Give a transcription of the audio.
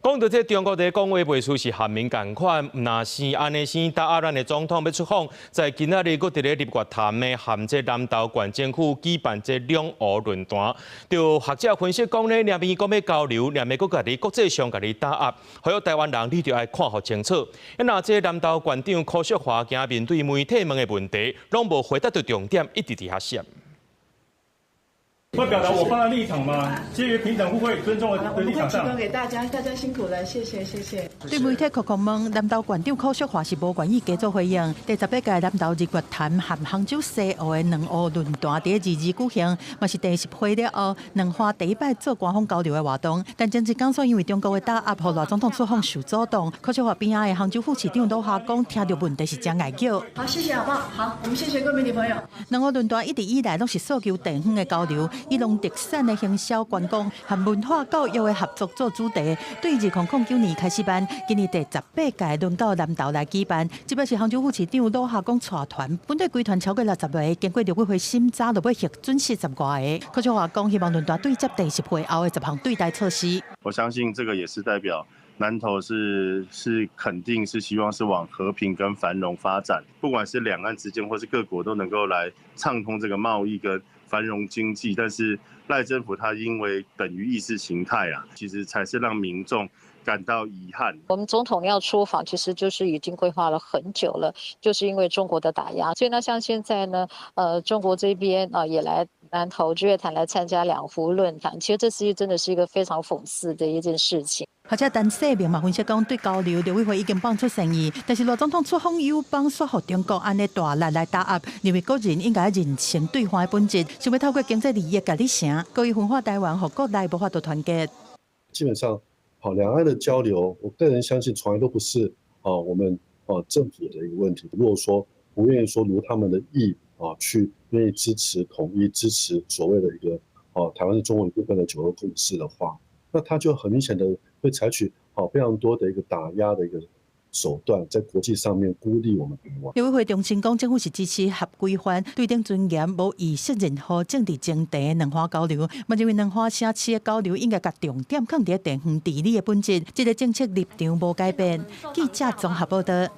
讲到这中国在讲话袂出是韩民共款，若是安尼先答应咱的总统要出访，在今仔日佫伫咧立月谈的含这南投县政府举办这两俄论坛，就学者分析讲咧，两边讲要交流，两边佫家己国际上家己打压，还有台湾人你就要看好清楚。那这南投县长柯淑华今面对媒体问的问题，拢无回答到重点，一直伫遐闪。 会表达我方的立场吗？基于平等互惠、尊重的立场上，提供给大家，大家辛苦了，谢谢，谢谢。对媒体确问，南投县长柯淑华是无愿意加做回应。第18届南投日月潭含杭州西澳的两岸论坛伫22举行，嘛是第10回了后，两花第一摆做官方交流的活动。但前一讲说因为中国的打压，互赖总统出访受阻挡。柯淑华边仔的杭州副市长罗华讲，听到问题是真爱叫。好，谢谢，好不好？好，我们谢谢各位媒体朋友。两岸论坛一直以来拢是诉求地方的交流。 以农特产的行销、观光和文化教育的合作做主题，对2009年开始办，今年第18届轮到南投来举办。这摆是杭州副市长罗夏讲带团，本队规团超过60个，经过6委会审查，就要核准40外个。柯淑华讲，希望论坛对接第10回后的10项对待措施。我相信这个也是代表。 南投是肯定是希望是往和平跟繁荣发展，不管是两岸之间或是各国都能够来畅通这个贸易跟繁荣经济。但是赖政府他因为等于意识形态啊，其实才是让民众感到遗憾。我们总统要出访，其实就是已经规划了很久了，就是因为中国的打压。所以呢，像现在呢，中国这边也来南投日月潭来参加两湖论坛，其实这真的是一个非常讽刺的一件事情。 或者陈世明嘛分析讲，对交流陆委会已经放出善意，但是罗总统出访又帮说服中国安尼大力来打压，认为个人应该认清对方的本质，想要透过经济利益甲你成，故意分化台湾，和国内无法度团结。基本上，好两岸的交流，我个人相信从来都不是我们政府的一个问题。如果说不愿意说如他们的意去愿意支持统一、支持所谓的一个台湾是中国一部分的9二共识的话，那他就很明显的。 会采取非常多的一个打压的一个手段，在国际上面孤立我们台湾。陆委会重申讲，政府是支持合规范、对等尊严、无意识任何政治争议的两花交流。嘛认为两花城市的交流应该把重点放在地方治理的本质，这个政策立场无改变。记者综合报道。